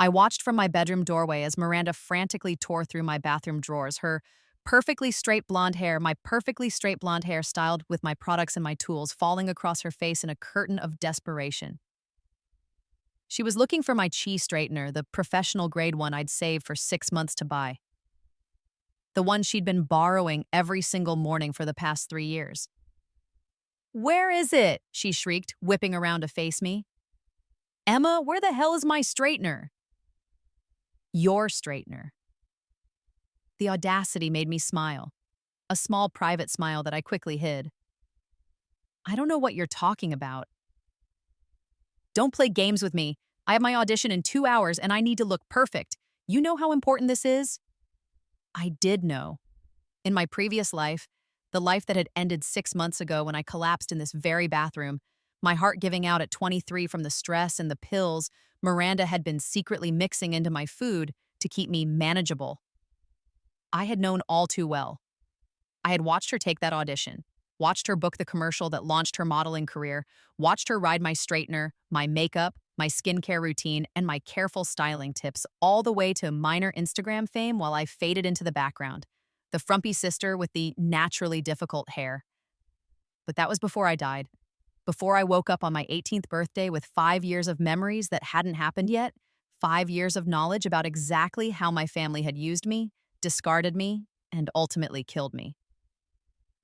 I watched from my bedroom doorway as Miranda frantically tore through my bathroom drawers, her my perfectly straight blonde hair styled with my products and my tools, falling across her face in a curtain of desperation. She was looking for my chi straightener, the professional grade one I'd saved for 6 months to buy. The one she'd been borrowing every single morning for the past 3 years. "Where is it?" she shrieked, whipping around to face me. "Emma, where the hell is my straightener?" "Your straightener." The audacity made me smile, a small private smile that I quickly hid. "I don't know what you're talking about." "Don't play games with me. I have my audition in 2 hours and I need to look perfect. You know how important this is?" I did know. In my previous life, the life that had ended 6 months ago when I collapsed in this very bathroom, my heart giving out at 23 from the stress and the pills Miranda had been secretly mixing into my food to keep me manageable. I had known all too well. I had watched her take that audition, watched her book the commercial that launched her modeling career, watched her ride my straightener, my makeup, my skincare routine, and my careful styling tips all the way to minor Instagram fame while I faded into the background, the frumpy sister with the naturally difficult hair. But that was before I died. Before I woke up on my 18th birthday with 5 years of memories that hadn't happened yet, 5 years of knowledge about exactly how my family had used me, discarded me, and ultimately killed me.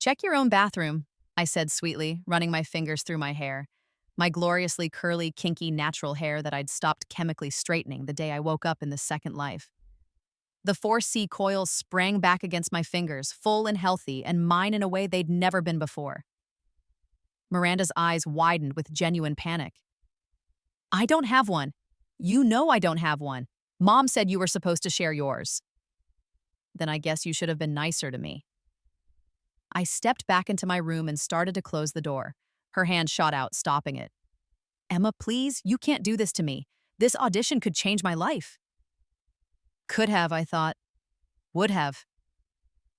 "Check your own bathroom," I said sweetly, running my fingers through my hair, my gloriously curly, kinky, natural hair that I'd stopped chemically straightening the day I woke up in this second life. The 4C coils sprang back against my fingers, full and healthy, and mine in a way they'd never been before. Miranda's eyes widened with genuine panic. "I don't have one. You know I don't have one. Mom said you were supposed to share yours." "Then I guess you should have been nicer to me." I stepped back into my room and started to close the door. Her hand shot out, stopping it. "Emma, please, you can't do this to me. This audition could change my life." Could have, I thought. Would have.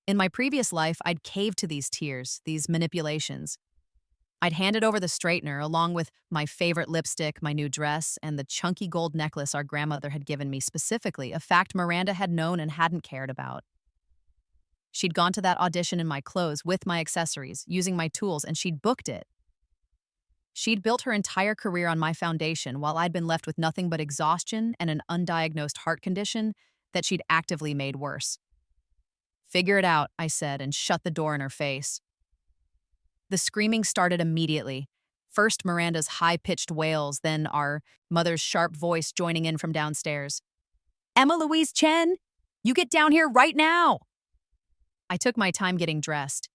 In my previous life, I'd caved to these tears, these manipulations. I'd handed over the straightener along with my favorite lipstick, my new dress, and the chunky gold necklace our grandmother had given me specifically, a fact Miranda had known and hadn't cared about. She'd gone to that audition in my clothes with my accessories, using my tools, and she'd booked it. She'd built her entire career on my foundation while I'd been left with nothing but exhaustion and an undiagnosed heart condition that she'd actively made worse. "Figure it out," I said, and shut the door in her face. The screaming started immediately. First Miranda's high-pitched wails, then our mother's sharp voice joining in from downstairs. "Emma Louise Chen, you get down here right now!" I took my time getting dressed.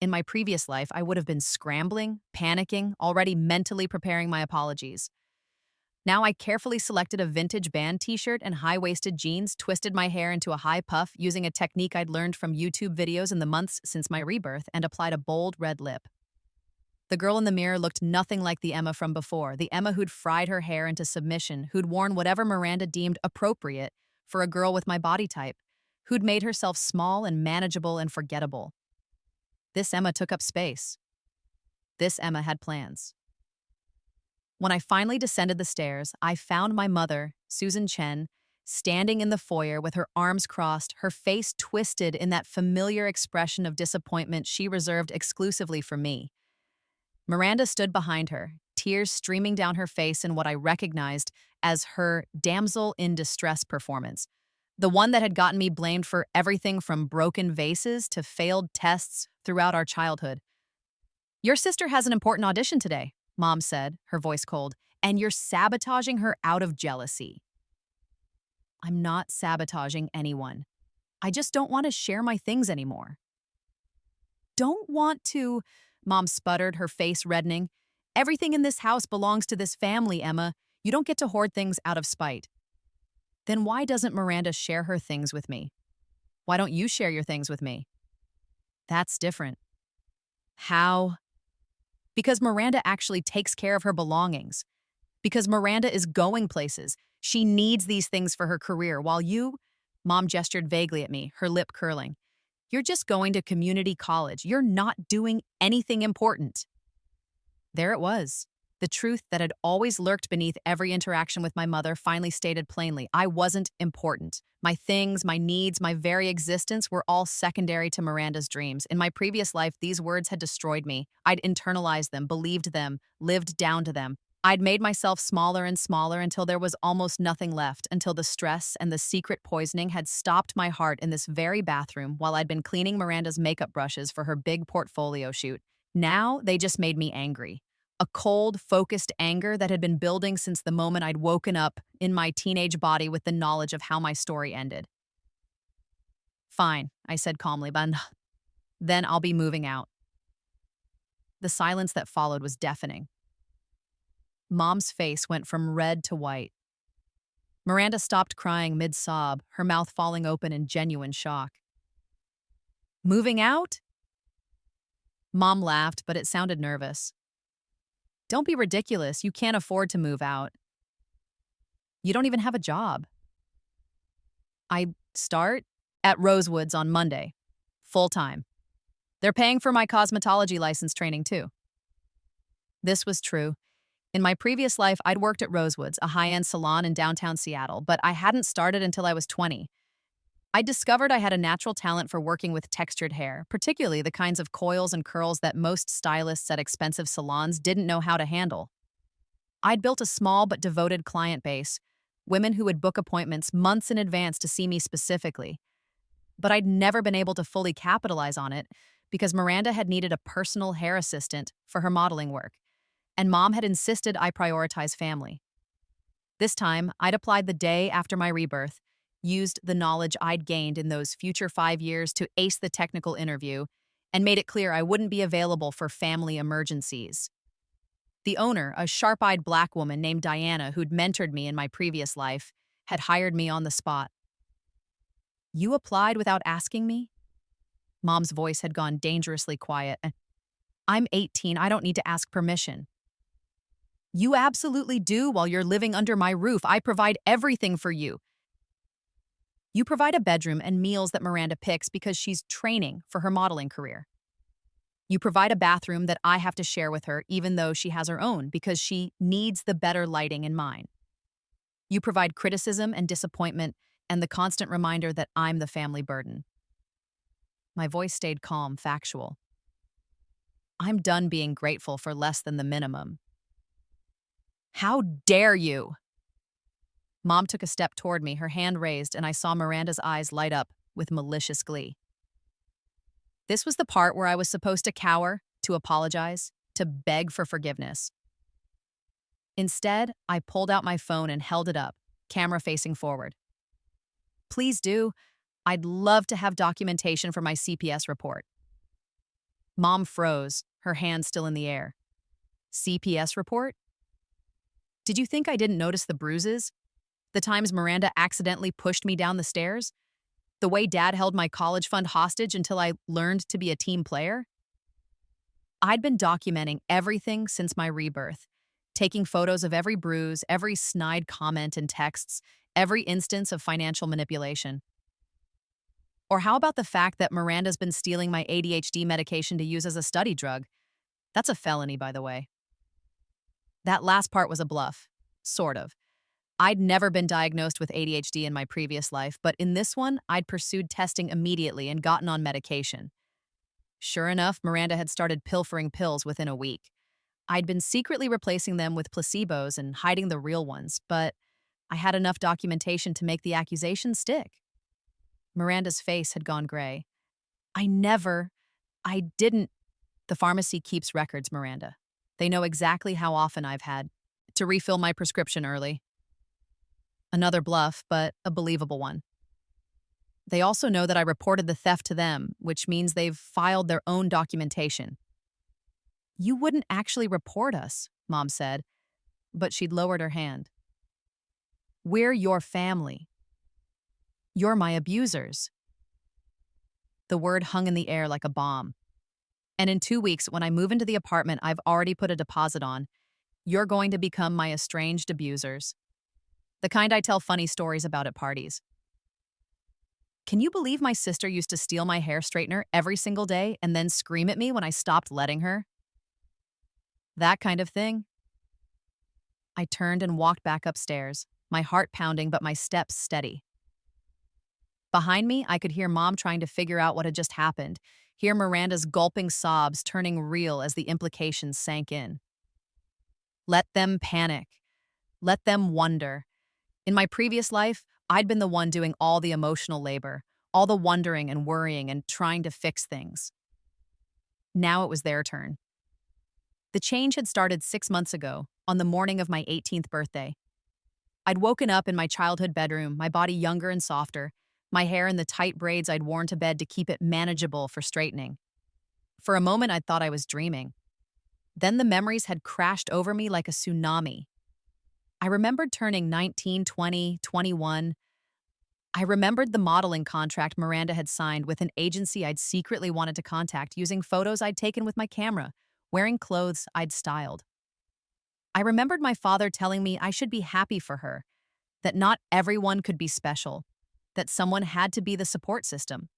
In my previous life, I would have been scrambling, panicking, already mentally preparing my apologies. Now I carefully selected a vintage band t-shirt and high-waisted jeans, twisted my hair into a high puff using a technique I'd learned from YouTube videos in the months since my rebirth, and applied a bold red lip. The girl in the mirror looked nothing like the Emma from before, the Emma who'd fried her hair into submission, who'd worn whatever Miranda deemed appropriate for a girl with my body type, who'd made herself small and manageable and forgettable. This Emma took up space. This Emma had plans. When I finally descended the stairs, I found my mother, Susan Chen, standing in the foyer with her arms crossed, her face twisted in that familiar expression of disappointment she reserved exclusively for me. Miranda stood behind her, tears streaming down her face in what I recognized as her damsel in distress performance, the one that had gotten me blamed for everything from broken vases to failed tests throughout our childhood. "Your sister has an important audition today," Mom said, her voice cold, "and you're sabotaging her out of jealousy." "I'm not sabotaging anyone. I just don't want to share my things anymore." "Don't want to," Mom sputtered, her face reddening. "Everything in this house belongs to this family, Emma. You don't get to hoard things out of spite." "Then why doesn't Miranda share her things with me? Why don't you share your things with me?" "That's different." "How?" "Because Miranda actually takes care of her belongings. Because Miranda is going places. She needs these things for her career, while you—" Mom gestured vaguely at me, her lip curling. "You're just going to community college. You're not doing anything important." There it was, The truth that had always lurked beneath every interaction with my mother finally stated plainly. I wasn't important. My things, my needs, my very existence were all secondary to Miranda's dreams. In my previous life, these words had destroyed me. I'd internalized them, believed them, lived down to them. I'd made myself smaller and smaller until there was almost nothing left, until the stress and the secret poisoning had stopped my heart in this very bathroom while I'd been cleaning Miranda's makeup brushes for her big portfolio shoot. Now, they just made me angry. A cold, focused anger that had been building since the moment I'd woken up in my teenage body with the knowledge of how my story ended. Fine, I said calmly, but then I'll be moving out. The silence that followed was deafening. Mom's face went from red to white. Miranda stopped crying mid-sob, her mouth falling open in genuine shock. Moving out? Mom laughed, but it sounded nervous. Don't be ridiculous. You can't afford to move out. You don't even have a job. I start at Rosewoods on Monday, full-time. They're paying for my cosmetology license training, too. This was true. In my previous life, I'd worked at Rosewoods, a high-end salon in downtown Seattle, but I hadn't started until I was 20. I discovered I had a natural talent for working with textured hair, particularly the kinds of coils and curls that most stylists at expensive salons didn't know how to handle. I'd built a small but devoted client base, women who would book appointments months in advance to see me specifically. But I'd never been able to fully capitalize on it because Miranda had needed a personal hair assistant for her modeling work, and Mom had insisted I prioritize family. This time, I'd applied the day after my rebirth, used the knowledge I'd gained in those future 5 years to ace the technical interview, and made it clear I wouldn't be available for family emergencies. The owner, a sharp-eyed black woman named Diana who'd mentored me in my previous life, had hired me on the spot. You applied without asking me? Mom's voice had gone dangerously quiet. I'm 18, I don't need to ask permission. You absolutely do while you're living under my roof. I provide everything for you. You provide a bedroom and meals that Miranda picks because she's training for her modeling career. You provide a bathroom that I have to share with her even though she has her own because she needs the better lighting in mine. You provide criticism and disappointment and the constant reminder that I'm the family burden. My voice stayed calm, factual. I'm done being grateful for less than the minimum. How dare you? Mom took a step toward me, her hand raised, and I saw Miranda's eyes light up with malicious glee. This was the part where I was supposed to cower, to apologize, to beg for forgiveness. Instead, I pulled out my phone and held it up, camera facing forward. Please do. I'd love to have documentation for my CPS report. Mom froze, her hand still in the air. CPS report? Did you think I didn't notice the bruises? The times Miranda accidentally pushed me down the stairs? The way Dad held my college fund hostage until I learned to be a team player? I'd been documenting everything since my rebirth, taking photos of every bruise, every snide comment and texts, every instance of financial manipulation. Or how about the fact that Miranda's been stealing my ADHD medication to use as a study drug? That's a felony, by the way. That last part was a bluff, sort of. I'd never been diagnosed with ADHD in my previous life, but in this one, I'd pursued testing immediately and gotten on medication. Sure enough, Miranda had started pilfering pills within a week. I'd been secretly replacing them with placebos and hiding the real ones, but I had enough documentation to make the accusation stick. Miranda's face had gone gray. I didn't. The pharmacy keeps records, Miranda. They know exactly how often I've had to refill my prescription early. Another bluff, but a believable one. They also know that I reported the theft to them, which means they've filed their own documentation. You wouldn't actually report us, Mom said, but she'd lowered her hand. We're your family. You're my abusers. The word hung in the air like a bomb. And in 2 weeks, when I move into the apartment I've already put a deposit on, you're going to become my estranged abusers. The kind I tell funny stories about at parties. Can you believe my sister used to steal my hair straightener every single day and then scream at me when I stopped letting her? That kind of thing. I turned and walked back upstairs, my heart pounding but my steps steady. Behind me, I could hear Mom trying to figure out what had just happened, hear Miranda's gulping sobs turning real as the implications sank in. Let them panic. Let them wonder. In my previous life, I'd been the one doing all the emotional labor, all the wondering and worrying and trying to fix things. Now it was their turn. The change had started 6 months ago, on the morning of my 18th birthday. I'd woken up in my childhood bedroom, my body younger and softer, my hair in the tight braids I'd worn to bed to keep it manageable for straightening. For a moment, I thought I was dreaming. Then the memories had crashed over me like a tsunami. I remembered turning 19, 20, 21. I remembered the modeling contract Miranda had signed with an agency I'd secretly wanted to contact using photos I'd taken with my camera, wearing clothes I'd styled. I remembered my father telling me I should be happy for her, that not everyone could be special, that someone had to be the support system.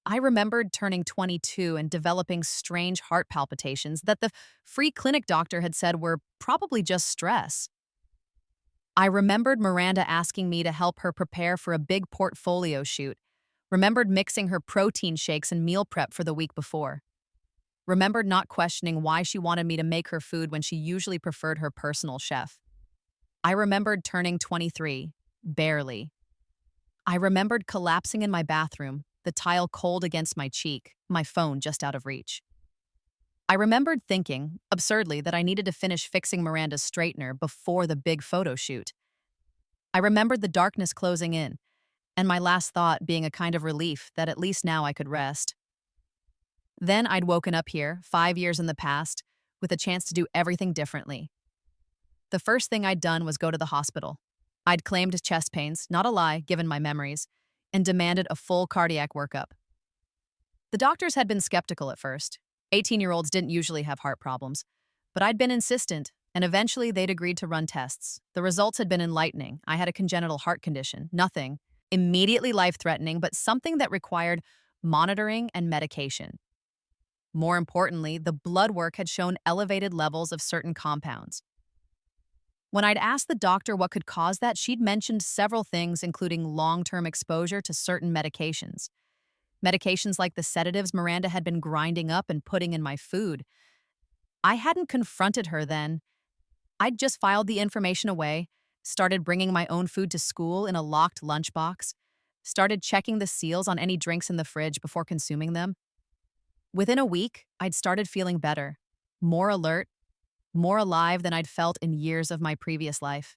I remembered turning 22 and developing strange heart palpitations that the free clinic doctor had said were probably just stress. I remembered Miranda asking me to help her prepare for a big portfolio shoot, remembered mixing her protein shakes and meal prep for the week before, remembered not questioning why she wanted me to make her food when she usually preferred her personal chef. I remembered turning 23, barely. I remembered collapsing in my bathroom, the tile cold against my cheek, my phone just out of reach. I remembered thinking, absurdly, that I needed to finish fixing Miranda's straightener before the big photo shoot. I remembered the darkness closing in, and my last thought being a kind of relief that at least now I could rest. Then I'd woken up here, 5 years in the past, with a chance to do everything differently. The first thing I'd done was go to the hospital. I'd claimed chest pains, not a lie given my memories, and demanded a full cardiac workup. The doctors had been skeptical at first. 18-year-olds didn't usually have heart problems, but I'd been insistent, and eventually they'd agreed to run tests. The results had been enlightening. I had a congenital heart condition, nothing immediately life-threatening, but something that required monitoring and medication. More importantly, the blood work had shown elevated levels of certain compounds. When I'd asked the doctor what could cause that, she'd mentioned several things, including long-term exposure to certain medications. Medications like the sedatives Miranda had been grinding up and putting in my food. I hadn't confronted her then. I'd just filed the information away, started bringing my own food to school in a locked lunchbox, started checking the seals on any drinks in the fridge before consuming them. Within a week, I'd started feeling better, more alert, more alive than I'd felt in years of my previous life.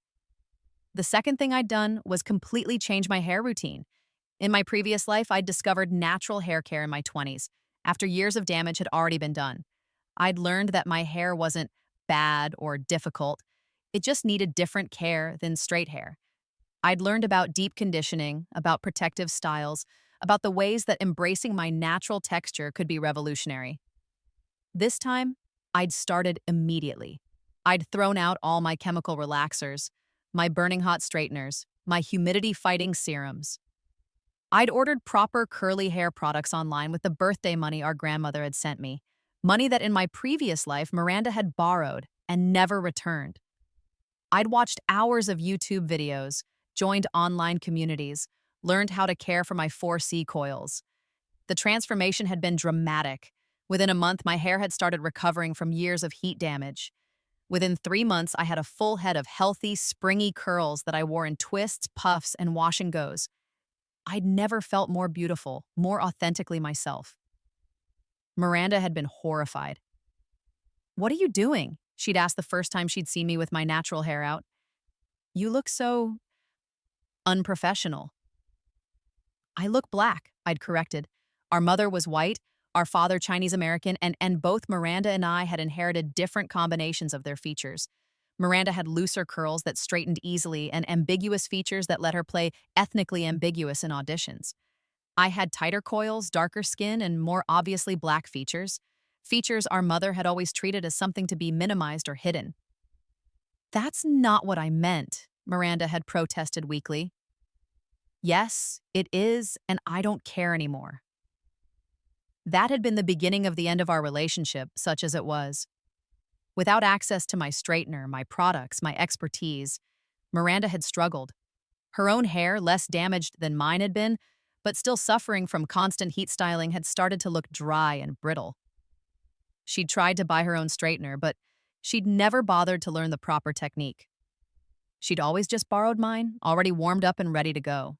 The second thing I'd done was completely change my hair routine. In my previous life, I'd discovered natural hair care in my 20s, after years of damage had already been done. I'd learned that my hair wasn't bad or difficult. It just needed different care than straight hair. I'd learned about deep conditioning, about protective styles, about the ways that embracing my natural texture could be revolutionary. This time, I'd started immediately. I'd thrown out all my chemical relaxers, my burning hot straighteners, my humidity-fighting serums. I'd ordered proper curly hair products online with the birthday money our grandmother had sent me, money that in my previous life Miranda had borrowed and never returned. I'd watched hours of YouTube videos, joined online communities, learned how to care for my 4C coils. The transformation had been dramatic. Within a month, my hair had started recovering from years of heat damage. Within 3 months, I had a full head of healthy, springy curls that I wore in twists, puffs, and wash and goes. I'd never felt more beautiful, more authentically myself. Miranda had been horrified. "What are you doing?" she'd asked the first time she'd seen me with my natural hair out. "You look so unprofessional." "I look black," I'd corrected. Our mother was white, our father Chinese American, and both Miranda and I had inherited different combinations of their features. Miranda had looser curls that straightened easily and ambiguous features that let her play ethnically ambiguous in auditions. I had tighter coils, darker skin, and more obviously black features. Features our mother had always treated as something to be minimized or hidden. "That's not what I meant," Miranda had protested weakly. "Yes, it is, and I don't care anymore." That had been the beginning of the end of our relationship, such as it was. Without access to my straightener, my products, my expertise, Miranda had struggled. Her own hair, less damaged than mine had been, but still suffering from constant heat styling, had started to look dry and brittle. She'd tried to buy her own straightener, but she'd never bothered to learn the proper technique. She'd always just borrowed mine, already warmed up and ready to go.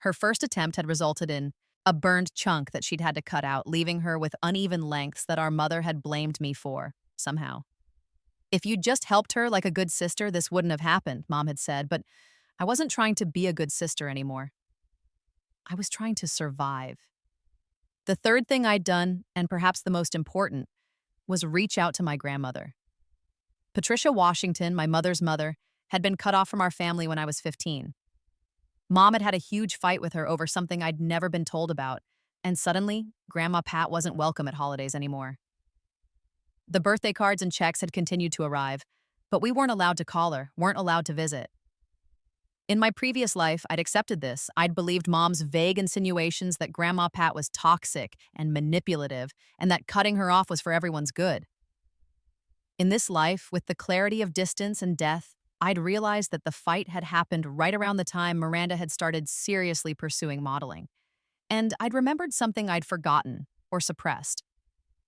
Her first attempt had resulted in a burned chunk that she'd had to cut out, leaving her with uneven lengths that our mother had blamed me for, somehow. If you'd just helped her like a good sister, this wouldn't have happened, Mom had said, but I wasn't trying to be a good sister anymore. I was trying to survive. The third thing I'd done, and perhaps the most important, was reach out to my grandmother. Patricia Washington, my mother's mother, had been cut off from our family when I was 15. Mom had had a huge fight with her over something I'd never been told about, and suddenly, Grandma Pat wasn't welcome at holidays anymore. The birthday cards and checks had continued to arrive, but we weren't allowed to call her, weren't allowed to visit. In my previous life, I'd accepted this. I'd believed Mom's vague insinuations that Grandma Pat was toxic and manipulative, and that cutting her off was for everyone's good. In this life, with the clarity of distance and death, I'd realized that the fight had happened right around the time Miranda had started seriously pursuing modeling. And I'd remembered something I'd forgotten or suppressed.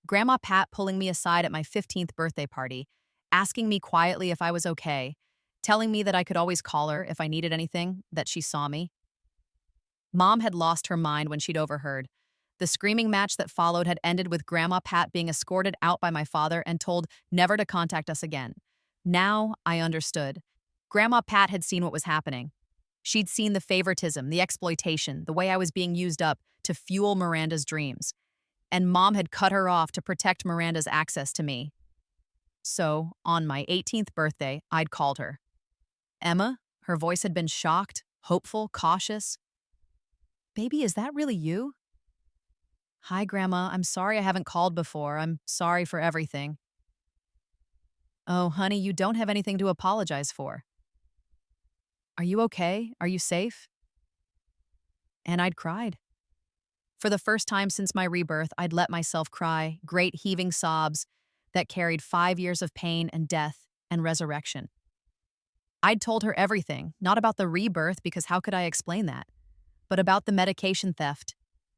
Grandma Pat pulling me aside at my 15th birthday party, asking me quietly if I was okay, telling me that I could always call her if I needed anything, that she saw me. Mom had lost her mind when she'd overheard. The screaming match that followed had ended with Grandma Pat being escorted out by my father and told never to contact us again. Now I understood. Grandma Pat had seen what was happening. She'd seen the favoritism, the exploitation, the way I was being used up to fuel Miranda's dreams. And Mom had cut her off to protect Miranda's access to me. So, on my 18th birthday, I'd called her. Emma, her voice had been shocked, hopeful, cautious. "Baby, is that really you?" "Hi, Grandma. I'm sorry I haven't called before. I'm sorry for everything." "Oh, honey, you don't have anything to apologize for." "Are you okay? Are you safe?" And I'd cried. For the first time since my rebirth, I'd let myself cry, great heaving sobs that carried 5 years of pain and death and resurrection. I'd told her everything, not about the rebirth because how could I explain that, but about the medication theft,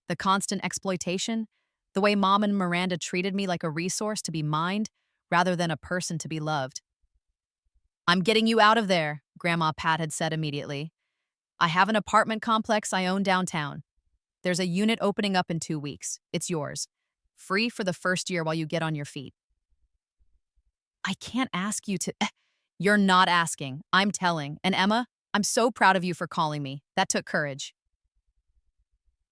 the constant exploitation, the way Mom and Miranda treated me like a resource to be mined rather than a person to be loved. "I'm getting you out of there," Grandma Pat had said immediately. "I have an apartment complex I own downtown. There's a unit opening up in 2 weeks. It's yours. Free for the first year while you get on your feet." "I can't ask you to—" "You're not asking. I'm telling. And Emma, I'm so proud of you for calling me. That took courage."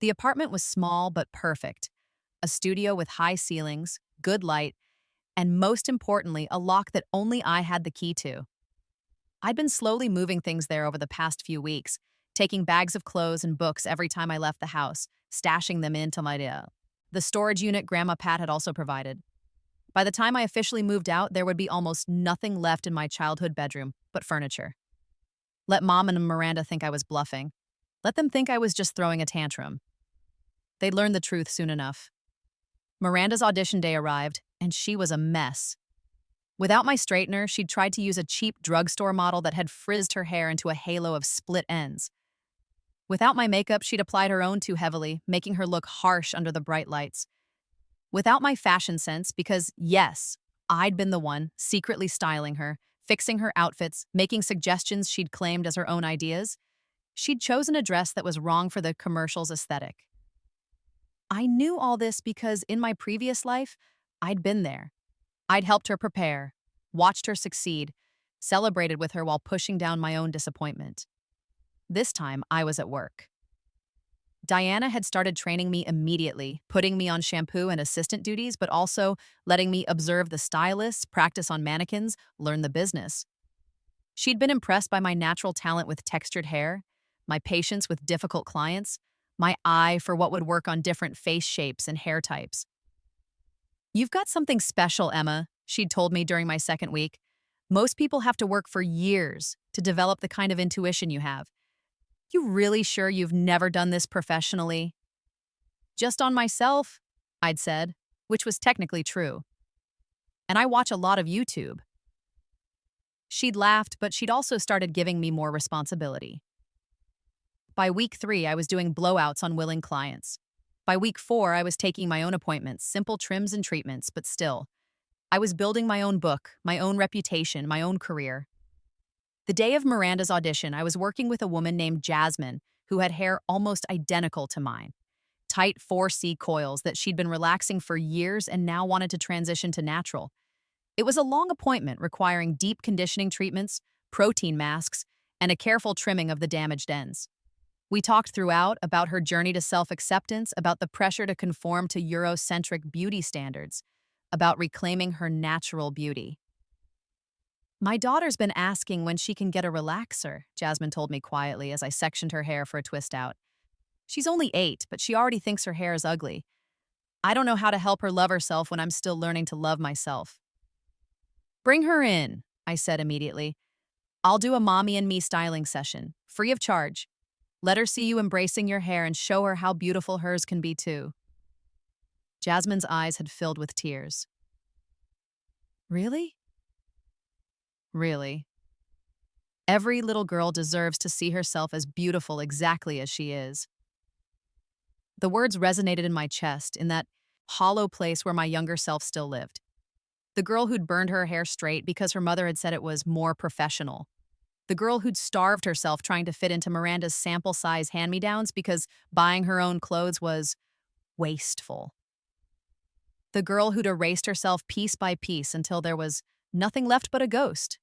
The apartment was small but perfect. A studio with high ceilings, good light, and most importantly, a lock that only I had the key to. I'd been slowly moving things there over the past few weeks, taking bags of clothes and books every time I left the house, stashing them into the storage unit Grandma Pat had also provided. By the time I officially moved out, there would be almost nothing left in my childhood bedroom but furniture. Let Mom and Miranda think I was bluffing. Let them think I was just throwing a tantrum. They'd learn the truth soon enough. Miranda's audition day arrived, and she was a mess. Without my straightener, she'd tried to use a cheap drugstore model that had frizzed her hair into a halo of split ends. Without my makeup, she'd applied her own too heavily, making her look harsh under the bright lights. Without my fashion sense, because, yes, I'd been the one secretly styling her, fixing her outfits, making suggestions she'd claimed as her own ideas, she'd chosen a dress that was wrong for the commercial's aesthetic. I knew all this because in my previous life, I'd been there. I'd helped her prepare, watched her succeed, celebrated with her while pushing down my own disappointment. This time, I was at work. Diana had started training me immediately, putting me on shampoo and assistant duties, but also letting me observe the stylists, practice on mannequins, learn the business. She'd been impressed by my natural talent with textured hair, my patience with difficult clients, my eye for what would work on different face shapes and hair types. "You've got something special, Emma," she'd told me during my second week. "Most people have to work for years to develop the kind of intuition you have. You really sure you've never done this professionally?" "Just on myself," I'd said, which was technically true. And I watch a lot of YouTube. She'd laughed, but she'd also started giving me more responsibility. By week 3, I was doing blowouts on willing clients. By week 4, I was taking my own appointments, simple trims and treatments, but still. I was building my own book, my own reputation, my own career. The day of Miranda's audition, I was working with a woman named Jasmine, who had hair almost identical to mine. Tight 4C coils that she'd been relaxing for years and now wanted to transition to natural. It was a long appointment requiring deep conditioning treatments, protein masks, and a careful trimming of the damaged ends. We talked throughout about her journey to self-acceptance, about the pressure to conform to Eurocentric beauty standards, about reclaiming her natural beauty. My daughter's been asking when she can get a relaxer, Jasmine told me quietly as I sectioned her hair for a twist out. She's only 8, but she already thinks her hair is ugly. I don't know how to help her love herself when I'm still learning to love myself. Bring her in, I said immediately. I'll do a mommy and me styling session, free of charge. Let her see you embracing your hair and show her how beautiful hers can be too. Jasmine's eyes had filled with tears. Really? Really. Every little girl deserves to see herself as beautiful exactly as she is. The words resonated in my chest, in that hollow place where my younger self still lived. The girl who'd burned her hair straight because her mother had said it was more professional. The girl who'd starved herself trying to fit into Miranda's sample-size hand-me-downs because buying her own clothes was wasteful. The girl who'd erased herself piece by piece until there was nothing left but a ghost.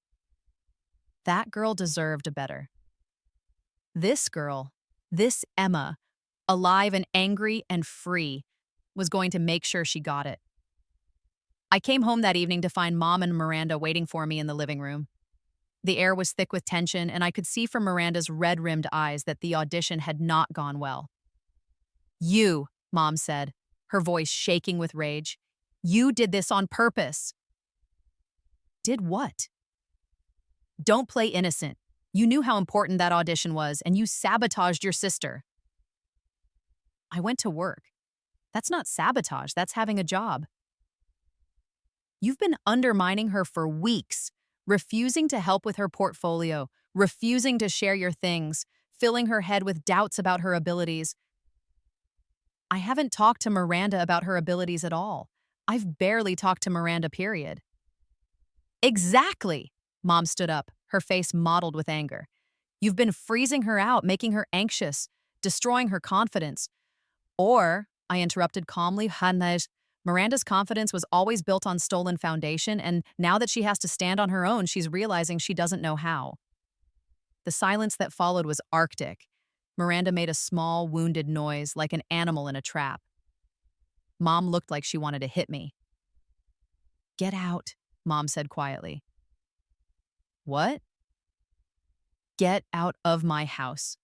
That girl deserved a better. This girl, this Emma, alive and angry and free, was going to make sure she got it. I came home that evening to find Mom and Miranda waiting for me in the living room. The air was thick with tension, and I could see from Miranda's red-rimmed eyes that the audition had not gone well. You, Mom said, her voice shaking with rage. You did this on purpose. Did what? Don't play innocent. You knew how important that audition was, and you sabotaged your sister. I went to work. That's not sabotage, that's having a job. You've been undermining her for weeks, refusing to help with her portfolio, refusing to share your things, filling her head with doubts about her abilities. I haven't talked to Miranda about her abilities at all. I've barely talked to Miranda, period. Exactly! Mom stood up, her face mottled with anger. You've been freezing her out, making her anxious, destroying her confidence. Or, I interrupted calmly, Miranda's confidence was always built on stolen foundation, and now that she has to stand on her own, she's realizing she doesn't know how. The silence that followed was arctic. Miranda made a small, wounded noise, like an animal in a trap. Mom looked like she wanted to hit me. Get out, Mom said quietly. What? Get out of my house.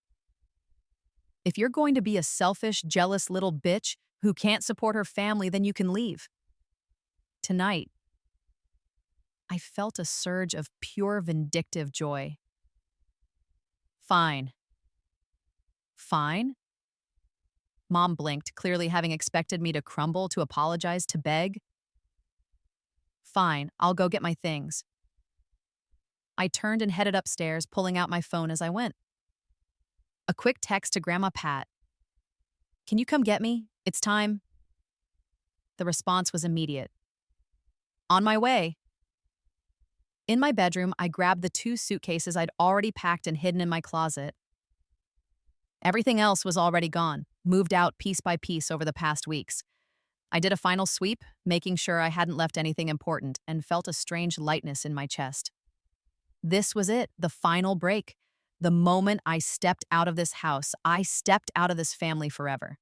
If you're going to be a selfish, jealous little bitch who can't support her family, then you can leave. Tonight, I felt a surge of pure vindictive joy. Fine. Fine? Mom blinked, clearly having expected me to crumble, to apologize, to beg. Fine, I'll go get my things. I turned and headed upstairs, pulling out my phone as I went. A quick text to Grandma Pat. Can you come get me? It's time. The response was immediate. On my way. In my bedroom, I grabbed the 2 suitcases I'd already packed and hidden in my closet. Everything else was already gone, moved out piece by piece over the past weeks. I did a final sweep, making sure I hadn't left anything important, and felt a strange lightness in my chest. This was it, the final break. The moment I stepped out of this house, I stepped out of this family forever.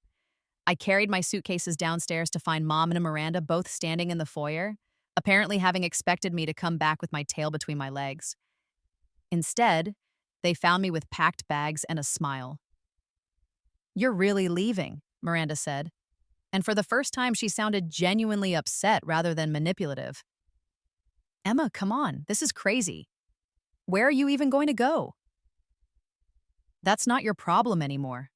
I carried my suitcases downstairs to find Mom and Miranda both standing in the foyer, apparently having expected me to come back with my tail between my legs. Instead, they found me with packed bags and a smile. You're really leaving, Miranda said. And for the first time, she sounded genuinely upset rather than manipulative. Emma, come on, this is crazy. Where are you even going to go? That's not your problem anymore.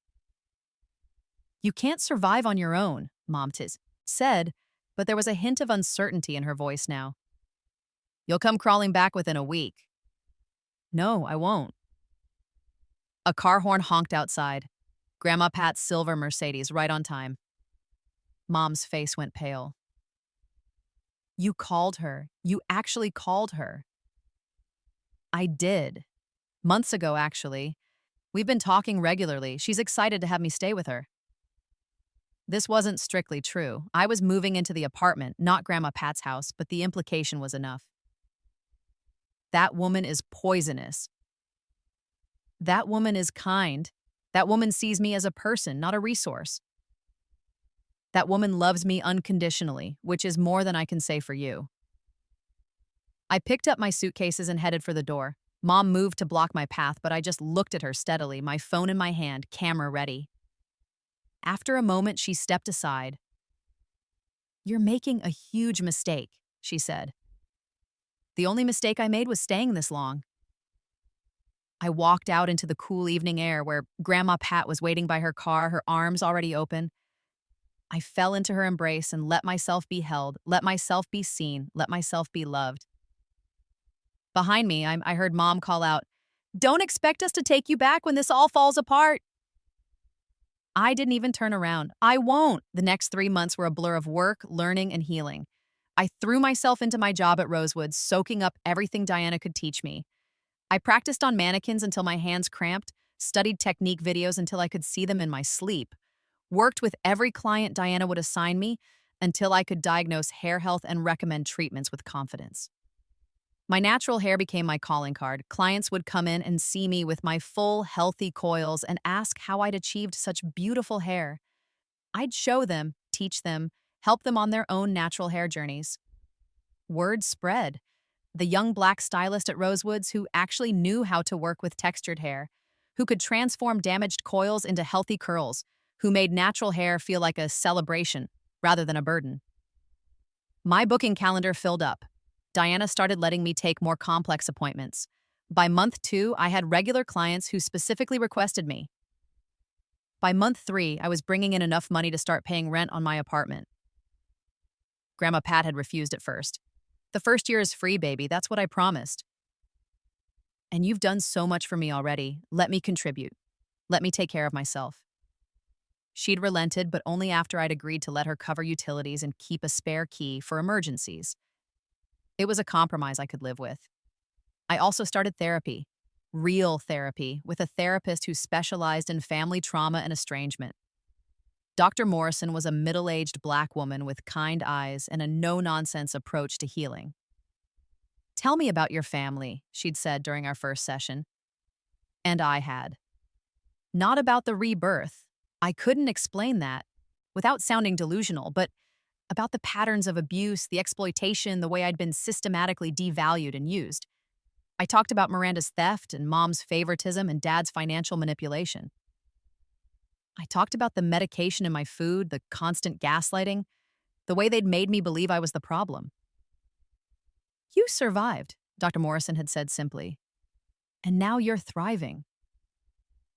You can't survive on your own, Mom said, but there was a hint of uncertainty in her voice now. You'll come crawling back within a week. No, I won't. A car horn honked outside. Grandma Pat's silver Mercedes right on time. Mom's face went pale. You called her. You actually called her. I did. Months ago, actually. We've been talking regularly. She's excited to have me stay with her. This wasn't strictly true. I was moving into the apartment, not Grandma Pat's house, but the implication was enough. That woman is poisonous. That woman is kind. That woman sees me as a person, not a resource. That woman loves me unconditionally, which is more than I can say for you. I picked up my suitcases and headed for the door. Mom moved to block my path, but I just looked at her steadily, my phone in my hand, camera ready. After a moment, she stepped aside. You're making a huge mistake, she said. The only mistake I made was staying this long. I walked out into the cool evening air where Grandma Pat was waiting by her car, her arms already open. I fell into her embrace and let myself be held, let myself be seen, let myself be loved. Behind me, I heard Mom call out, "Don't expect us to take you back when this all falls apart." I didn't even turn around. I won't. The next 3 months were a blur of work, learning, and healing. I threw myself into my job at Rosewood, soaking up everything Diana could teach me. I practiced on mannequins until my hands cramped, studied technique videos until I could see them in my sleep, worked with every client Diana would assign me until I could diagnose hair health and recommend treatments with confidence. My natural hair became my calling card. Clients would come in and see me with my full, healthy coils and ask how I'd achieved such beautiful hair. I'd show them, teach them, help them on their own natural hair journeys. Word spread. The young Black stylist at Rosewoods who actually knew how to work with textured hair, who could transform damaged coils into healthy curls, who made natural hair feel like a celebration rather than a burden. My booking calendar filled up. Diana started letting me take more complex appointments. By month 2, I had regular clients who specifically requested me. By month 3, I was bringing in enough money to start paying rent on my apartment. Grandma Pat had refused at first. The first year is free, baby. That's what I promised. And you've done so much for me already. Let me contribute. Let me take care of myself. She'd relented, but only after I'd agreed to let her cover utilities and keep a spare key for emergencies. It was a compromise I could live with. I also started therapy, real therapy, with a therapist who specialized in family trauma and estrangement. Dr. Morrison was a middle-aged Black woman with kind eyes and a no-nonsense approach to healing. Tell me about your family, she'd said during our first session. And I had. Not about the rebirth. I couldn't explain that, without sounding delusional, but about the patterns of abuse, the exploitation, the way I'd been systematically devalued and used. I talked about Miranda's theft and Mom's favoritism and Dad's financial manipulation. I talked about the medication in my food, the constant gaslighting, the way they'd made me believe I was the problem. You survived, Dr. Morrison had said simply. And now you're thriving.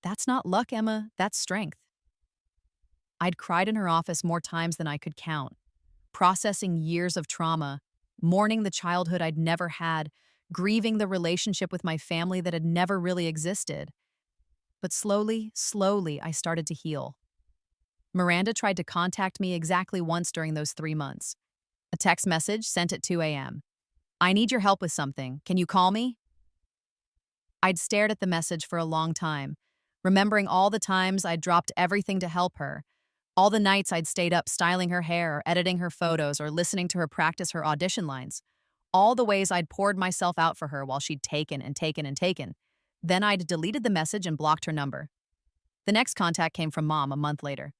That's not luck, Emma, that's strength. I'd cried in her office more times than I could count, processing years of trauma, mourning the childhood I'd never had, grieving the relationship with my family that had never really existed. But slowly, I started to heal. Miranda tried to contact me exactly once during those 3 months. A text message sent at 2 a.m. I need your help with something. Can you call me? I'd stared at the message for a long time, remembering all the times I'd dropped everything to help her, all the nights I'd stayed up styling her hair or editing her photos or listening to her practice her audition lines, all the ways I'd poured myself out for her while she'd taken and taken and taken. Then I'd deleted the message and blocked her number. The next contact came from Mom a month later.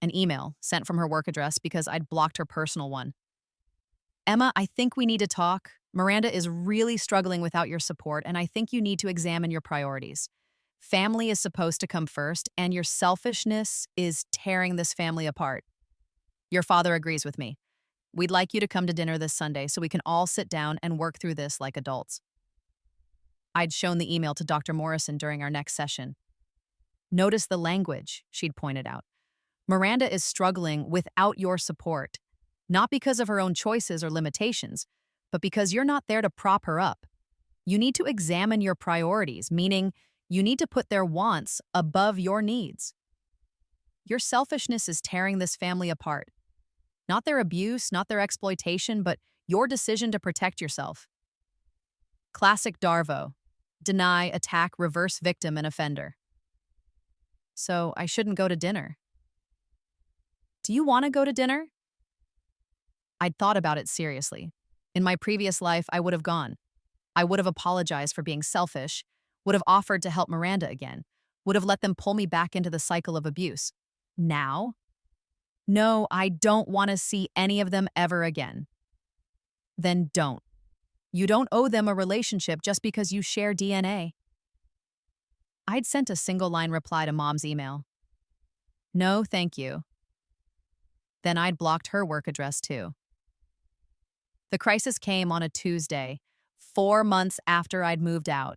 An email sent from her work address because I'd blocked her personal one. Emma, I think we need to talk. Miranda is really struggling without your support, and I think you need to examine your priorities. Family is supposed to come first, and your selfishness is tearing this family apart. Your father agrees with me. We'd like you to come to dinner this Sunday so we can all sit down and work through this like adults. I'd shown the email to Dr. Morrison during our next session. Notice the language, she'd pointed out. Miranda is struggling without your support, not because of her own choices or limitations, but because you're not there to prop her up. You need to examine your priorities, meaning you need to put their wants above your needs. Your selfishness is tearing this family apart. Not their abuse, not their exploitation, but your decision to protect yourself. Classic Darvo. Deny, attack, reverse victim and offender. So I shouldn't go to dinner. Do you want to go to dinner? I'd thought about it seriously. In my previous life, I would have gone. I would have apologized for being selfish, would have offered to help Miranda again, would have let them pull me back into the cycle of abuse. Now? No, I don't want to see any of them ever again. Then don't. You don't owe them a relationship just because you share DNA. I'd sent a single-line reply to Mom's email. No, thank you. Then I'd blocked her work address too. The crisis came on a Tuesday, 4 months after I'd moved out.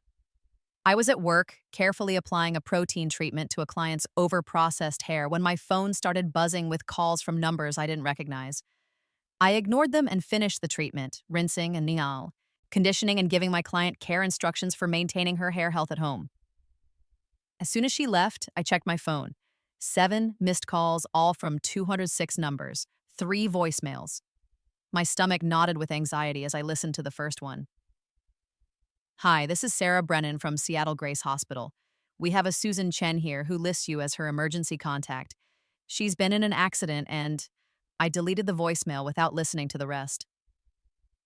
I was at work, carefully applying a protein treatment to a client's over-processed hair when my phone started buzzing with calls from numbers I didn't recognize. I ignored them and finished the treatment, rinsing and nial, conditioning and giving my client care instructions for maintaining her hair health at home. As soon as she left, I checked my phone. 7 missed calls, all from 206 numbers, 3 voicemails. My stomach knotted with anxiety as I listened to the first one. Hi, this is Sarah Brennan from Seattle Grace Hospital. We have a Susan Chen here who lists you as her emergency contact. She's been in an accident and I deleted the voicemail without listening to the rest.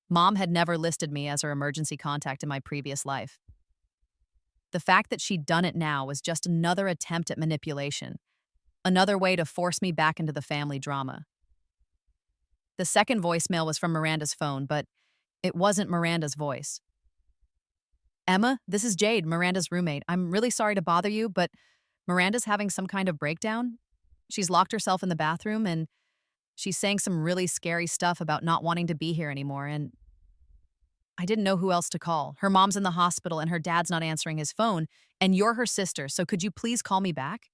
Mom had never listed me as her emergency contact in my previous life. The fact that she'd done it now was just another attempt at manipulation, another way to force me back into the family drama. The second voicemail was from Miranda's phone, but it wasn't Miranda's voice. Emma, this is Jade, Miranda's roommate. I'm really sorry to bother you, but Miranda's having some kind of breakdown. She's locked herself in the bathroom and she's saying some really scary stuff about not wanting to be here anymore, and I didn't know who else to call. Her mom's in the hospital and her dad's not answering his phone, and you're her sister, so could you please call me back?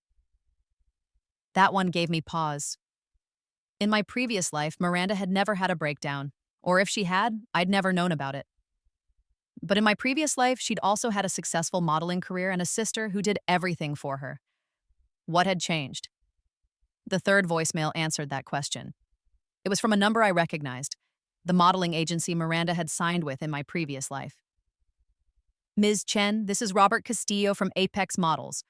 That one gave me pause. In my previous life, Miranda had never had a breakdown, or if she had, I'd never known about it. But in my previous life, she'd also had a successful modeling career and a sister who did everything for her. What had changed? The third voicemail answered that question. It was from a number I recognized, the modeling agency Miranda had signed with in my previous life. Ms. Chen, this is Robert Castillo from Apex Models.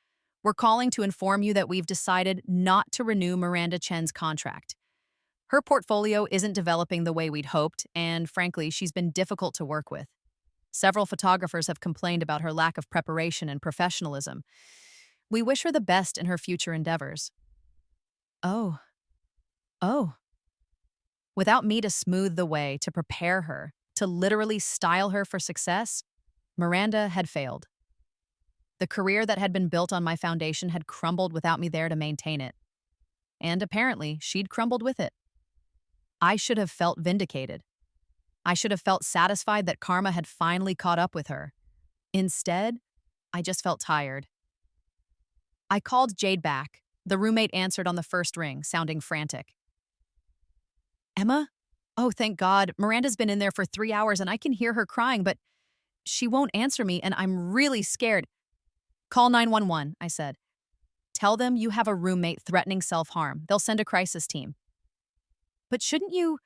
We're calling to inform you that we've decided not to renew Miranda Chen's contract. Her portfolio isn't developing the way we'd hoped, and frankly, she's been difficult to work with. Several photographers have complained about her lack of preparation and professionalism. We wish her the best in her future endeavors. Oh. Without me to smooth the way, to prepare her, to literally style her for success, Miranda had failed. The career that had been built on my foundation had crumbled without me there to maintain it. And apparently, she'd crumbled with it. I should have felt vindicated. I should have felt satisfied that karma had finally caught up with her. Instead, I just felt tired. I called Jade back. The roommate answered on the first ring, sounding frantic. Emma? Oh, thank God. Miranda's been in there for 3 hours and I can hear her crying, but she won't answer me and I'm really scared. Call 911, I said. Tell them you have a roommate threatening self-harm. They'll send a crisis team. But shouldn't you?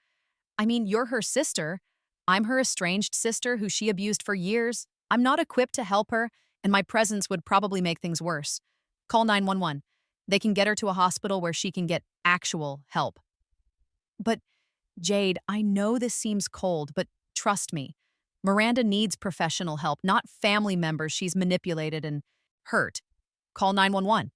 You're her sister. I'm her estranged sister who she abused for years. I'm not equipped to help her, and my presence would probably make things worse. Call 911. They can get her to a hospital where she can get actual help. But, Jade, I know this seems cold, but trust me. Miranda needs professional help, not family members she's manipulated and hurt. Call 911.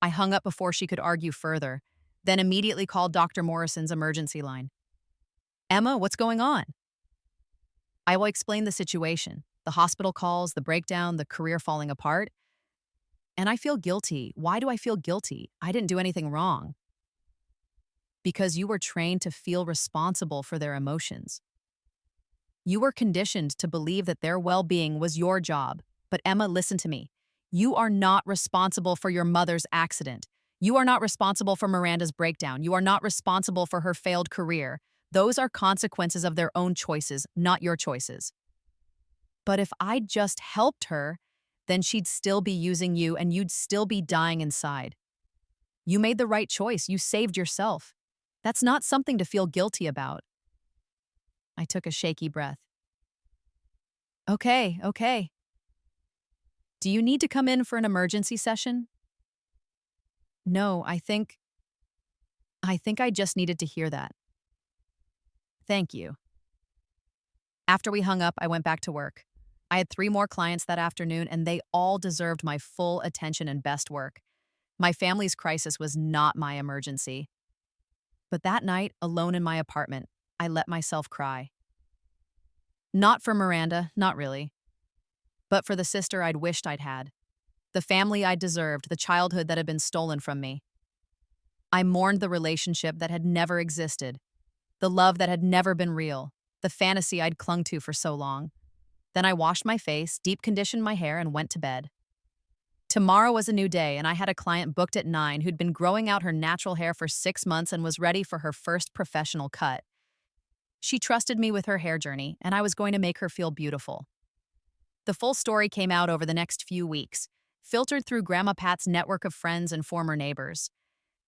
I hung up before she could argue further, then immediately called Dr. Morrison's emergency line. Emma, what's going on? I will explain the situation, the hospital calls, the breakdown, the career falling apart. And I feel guilty. Why do I feel guilty? I didn't do anything wrong. Because you were trained to feel responsible for their emotions. You were conditioned to believe that their well-being was your job. But Emma, listen to me. You are not responsible for your mother's accident. You are not responsible for Miranda's breakdown. You are not responsible for her failed career. Those are consequences of their own choices, not your choices. But if I just helped her, then she'd still be using you and you'd still be dying inside. You made the right choice. You saved yourself. That's not something to feel guilty about. I took a shaky breath. Okay, okay. Do you need to come in for an emergency session? No, I think I just needed to hear that. Thank you. After we hung up, I went back to work. I had 3 more clients that afternoon, and they all deserved my full attention and best work. My family's crisis was not my emergency. But that night, alone in my apartment, I let myself cry. Not for Miranda, not really, but for the sister I'd wished I'd had, the family I deserved, the childhood that had been stolen from me. I mourned the relationship that had never existed, the love that had never been real, the fantasy I'd clung to for so long. Then I washed my face, deep conditioned my hair, and went to bed. Tomorrow was a new day, and I had a client booked at 9 who'd been growing out her natural hair for 6 months and was ready for her first professional cut. She trusted me with her hair journey, and I was going to make her feel beautiful. The full story came out over the next few weeks, filtered through Grandma Pat's network of friends and former neighbors.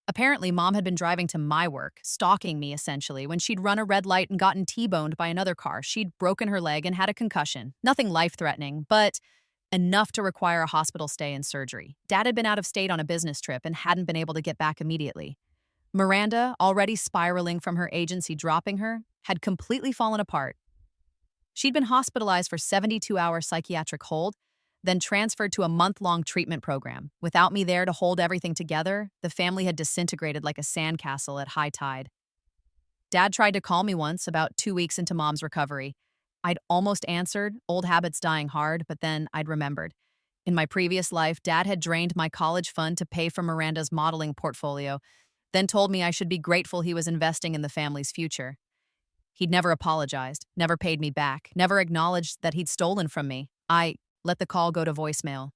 Apparently, Mom had been driving to my work, stalking me essentially, when she'd run a red light and gotten T-boned by another car. She'd broken her leg and had a concussion. Nothing life-threatening, but enough to require a hospital stay and surgery. Dad had been out of state on a business trip and hadn't been able to get back immediately. Miranda, already spiraling from her agency dropping her, had completely fallen apart. She'd been hospitalized for 72-hour psychiatric hold, then transferred to a month-long treatment program. Without me there to hold everything together, the family had disintegrated like a sandcastle at high tide. Dad tried to call me once, about 2 weeks into Mom's recovery. I'd almost answered, old habits dying hard, but then I'd remembered. In my previous life, Dad had drained my college fund to pay for Miranda's modeling portfolio, then told me I should be grateful he was investing in the family's future. He'd never apologized, never paid me back, never acknowledged that he'd stolen from me. I let the call go to voicemail.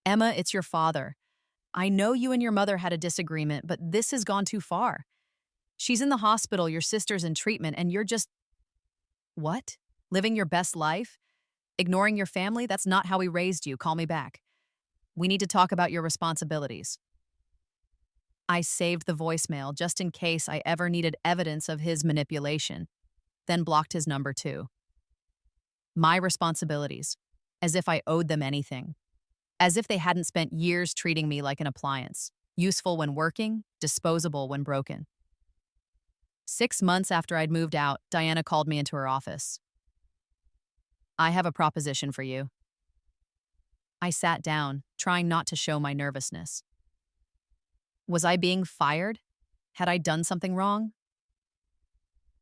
Emma, it's your father. I know you and your mother had a disagreement, but this has gone too far. She's in the hospital, your sister's in treatment, and you're just… What? Living your best life? Ignoring your family? That's not how we raised you. Call me back. We need to talk about your responsibilities. I saved the voicemail just in case I ever needed evidence of his manipulation, then blocked his number too. My responsibilities, as if I owed them anything, as if they hadn't spent years treating me like an appliance, useful when working, disposable when broken. 6 months after I'd moved out, Diana called me into her office. I have a proposition for you. I sat down, trying not to show my nervousness. Was I being fired? Had I done something wrong?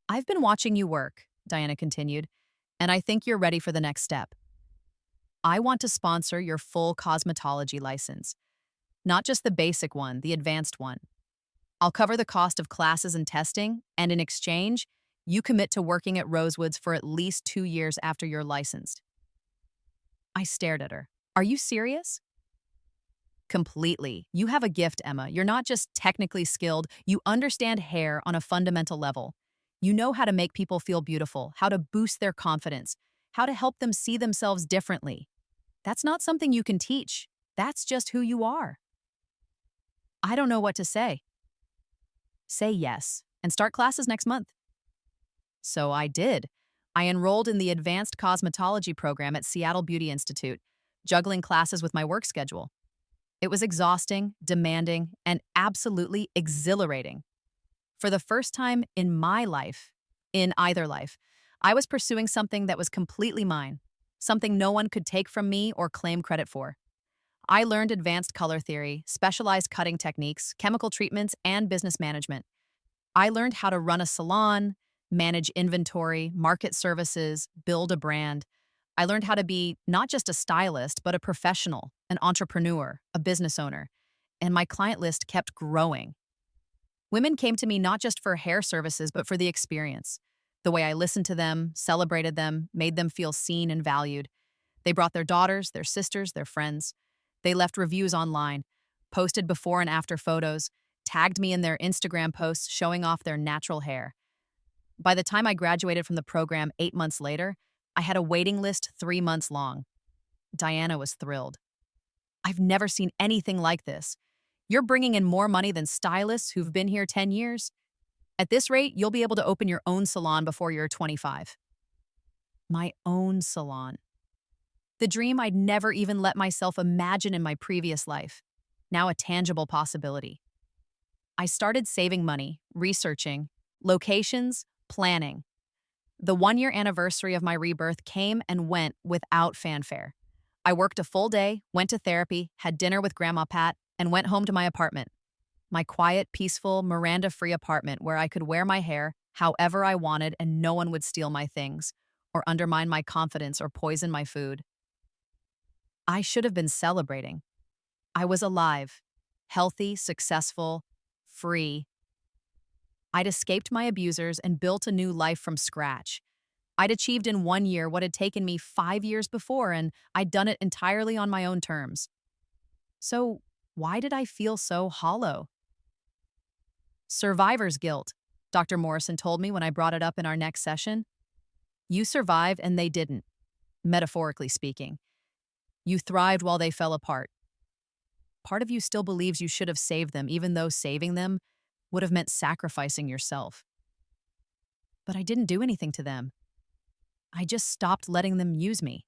I've been watching you work, Diana continued, and I think you're ready for the next step. I want to sponsor your full cosmetology license, not just the basic one, the advanced one. I'll cover the cost of classes and testing, and in exchange, you commit to working at Rosewoods for at least 2 years after you're licensed. I stared at her. Are you serious? Completely. You have a gift, Emma. You're not just technically skilled, you understand hair on a fundamental level. You know how to make people feel beautiful, how to boost their confidence, how to help them see themselves differently. That's not something you can teach. That's just who you are. I don't know what to say. Say yes, and start classes next month. So I did. I enrolled in the Advanced Cosmetology program at Seattle Beauty Institute, juggling classes with my work schedule. It was exhausting, demanding, and absolutely exhilarating. For the first time in my life, in either life, I was pursuing something that was completely mine, something no one could take from me or claim credit for. I learned advanced color theory, specialized cutting techniques, chemical treatments, and business management. I learned how to run a salon, manage inventory, market services, build a brand. I learned how to be not just a stylist, but a professional, an entrepreneur, a business owner. And my client list kept growing. Women came to me not just for hair services, but for the experience. The way I listened to them, celebrated them, made them feel seen and valued. They brought their daughters, their sisters, their friends. They left reviews online, posted before and after photos, tagged me in their Instagram posts showing off their natural hair. By the time I graduated from the program 8 months later, I had a waiting list 3 months long. Diana was thrilled. I've never seen anything like this. You're bringing in more money than stylists who've been here 10 years. At this rate, you'll be able to open your own salon before you're 25. My own salon. The dream I'd never even let myself imagine in my previous life. Now a tangible possibility. I started saving money, researching, locations, planning. The 1 year anniversary of my rebirth came and went without fanfare. I worked a full day, went to therapy, had dinner with Grandma Pat, and went home to my apartment. My quiet, peaceful, Miranda-free apartment where I could wear my hair however I wanted and no one would steal my things, or undermine my confidence or poison my food. I should have been celebrating. I was alive, healthy, successful, free. I'd escaped my abusers and built a new life from scratch. I'd achieved in 1 year what had taken me 5 years before, and I'd done it entirely on my own terms. So, why did I feel so hollow? Survivor's guilt, Dr. Morrison told me when I brought it up in our next session. You survived and they didn't, metaphorically speaking. You thrived while they fell apart. Part of you still believes you should have saved them, even though saving them would have meant sacrificing yourself. But I didn't do anything to them. I just stopped letting them use me.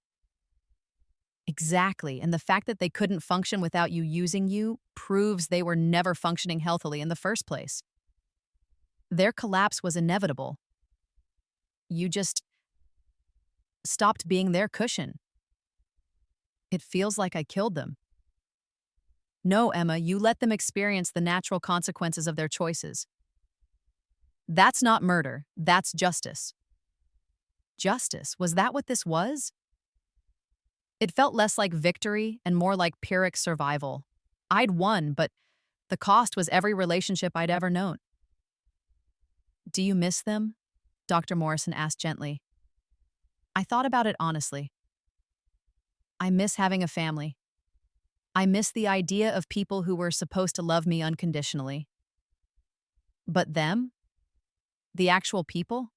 Exactly, and the fact that they couldn't function without you using you proves they were never functioning healthily in the first place. Their collapse was inevitable. You just stopped being their cushion. It feels like I killed them. No, Emma, you let them experience the natural consequences of their choices. That's not murder, that's justice. Justice, was that what this was? It felt less like victory and more like Pyrrhic survival. I'd won, but the cost was every relationship I'd ever known. Do you miss them? Dr. Morrison asked gently. I thought about it honestly. I miss having a family. I miss the idea of people who were supposed to love me unconditionally. But them? The actual people?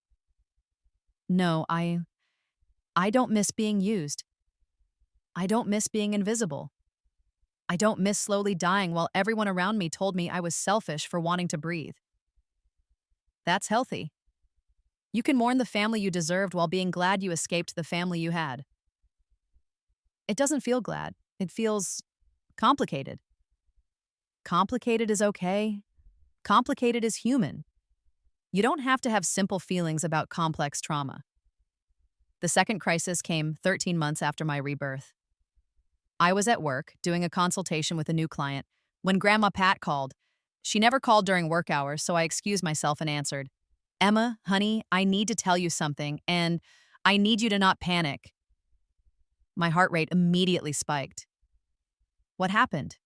No, I don't miss being used. I don't miss being invisible. I don't miss slowly dying while everyone around me told me I was selfish for wanting to breathe. That's healthy. You can mourn the family you deserved while being glad you escaped the family you had. It doesn't feel glad. It feels complicated. Complicated is okay. Complicated is human. You don't have to have simple feelings about complex trauma. The second crisis came 13 months after my rebirth. I was at work, doing a consultation with a new client, when Grandma Pat called. She never called during work hours, so I excused myself and answered, Emma, honey, I need to tell you something, and I need you to not panic. My heart rate immediately spiked. What happened?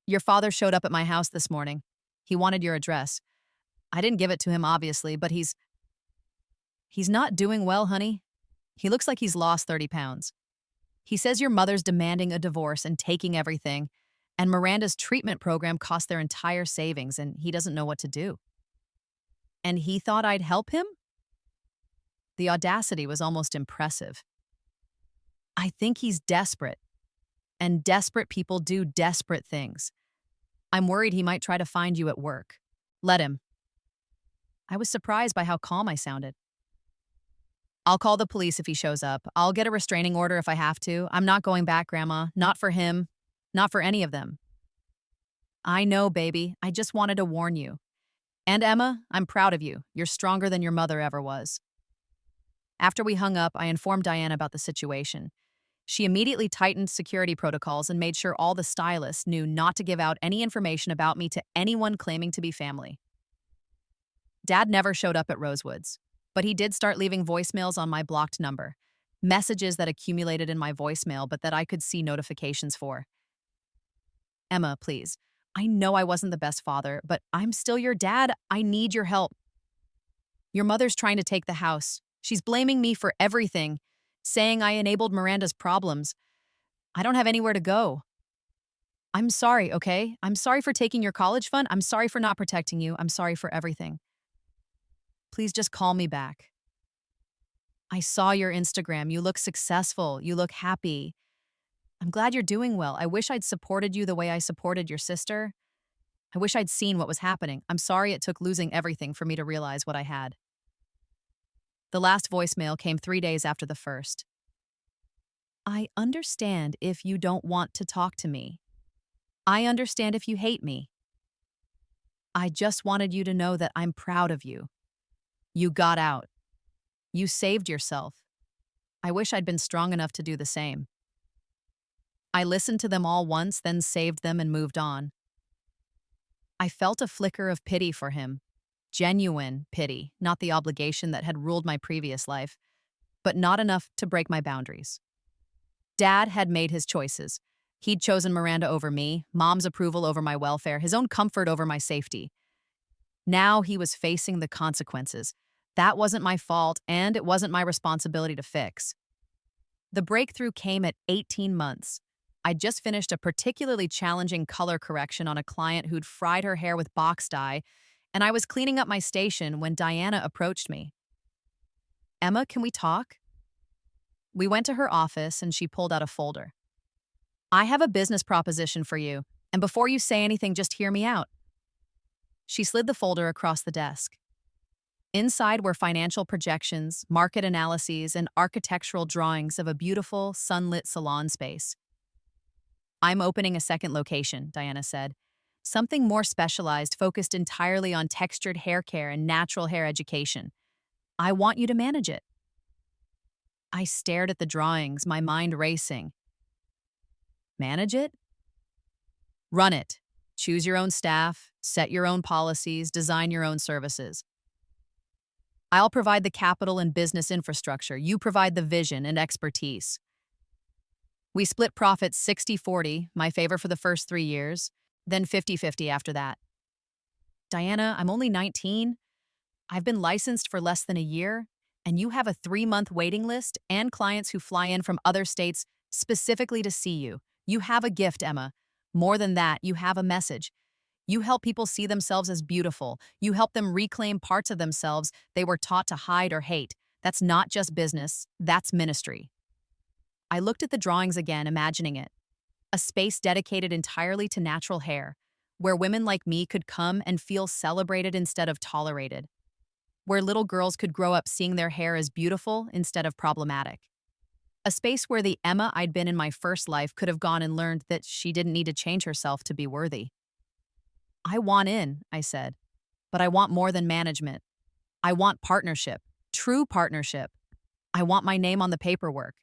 Your father showed up at my house this morning. He wanted your address. I didn't give it to him, obviously, but he's not doing well, honey. He looks like he's lost 30 pounds. He says your mother's demanding a divorce and taking everything, and Miranda's treatment program cost their entire savings, and he doesn't know what to do. And he thought I'd help him? The audacity was almost impressive. I think he's desperate, and desperate people do desperate things. I'm worried he might try to find you at work. Let him. I was surprised by how calm I sounded. I'll call the police if he shows up. I'll get a restraining order if I have to. I'm not going back, Grandma. Not for him. Not for any of them. I know, baby. I just wanted to warn you. And Emma, I'm proud of you. You're stronger than your mother ever was. After we hung up, I informed Diana about the situation. She immediately tightened security protocols and made sure all the stylists knew not to give out any information about me to anyone claiming to be family. Dad never showed up at Rosewoods, but he did start leaving voicemails on my blocked number, messages that accumulated in my voicemail but that I could see notifications for. Emma, please. I know I wasn't the best father, but I'm still your dad. I need your help. Your mother's trying to take the house. She's blaming me for everything, saying I enabled Miranda's problems. I don't have anywhere to go. I'm sorry, okay? I'm sorry for taking your college fund. I'm sorry for not protecting you. I'm sorry for everything. Please just call me back. I saw your Instagram. You look successful. You look happy. I'm glad you're doing well. I wish I'd supported you the way I supported your sister. I wish I'd seen what was happening. I'm sorry it took losing everything for me to realize what I had. The last voicemail came 3 days after the first. I understand if you don't want to talk to me. I understand if you hate me. I just wanted you to know that I'm proud of you. You got out. You saved yourself. I wish I'd been strong enough to do the same. I listened to them all once, then saved them and moved on. I felt a flicker of pity for him. Genuine pity, not the obligation that had ruled my previous life, but not enough to break my boundaries. Dad had made his choices. He'd chosen Miranda over me, Mom's approval over my welfare, his own comfort over my safety. Now he was facing the consequences. That wasn't my fault, and it wasn't my responsibility to fix. The breakthrough came at 18 months. I'd just finished a particularly challenging color correction on a client who'd fried her hair with box dye, and I was cleaning up my station when Diana approached me. Emma, can we talk? We went to her office and she pulled out a folder. I have a business proposition for you, and before you say anything, just hear me out. She slid the folder across the desk. Inside were financial projections, market analyses, and architectural drawings of a beautiful, sunlit salon space. I'm opening a second location, Diana said. Something more specialized, focused entirely on textured hair care and natural hair education. I want you to manage it. I stared at the drawings, my mind racing. Manage it? Run it. Choose your own staff, set your own policies, design your own services. I'll provide the capital and business infrastructure. You provide the vision and expertise. We split profits 60-40, my favor for the first 3 years, then 50-50 after that. Diana, I'm only 19. I've been licensed for less than a year, and you have a 3-month waiting list and clients who fly in from other states specifically to see you. You have a gift, Emma. More than that, you have a message. You help people see themselves as beautiful. You help them reclaim parts of themselves they were taught to hide or hate. That's not just business, that's ministry. I looked at the drawings again, imagining it. A space dedicated entirely to natural hair, where women like me could come and feel celebrated instead of tolerated. Where little girls could grow up seeing their hair as beautiful instead of problematic. A space where the Emma I'd been in my first life could have gone and learned that she didn't need to change herself to be worthy. I want in, I said, but I want more than management. I want partnership, true partnership. I want my name on the paperwork.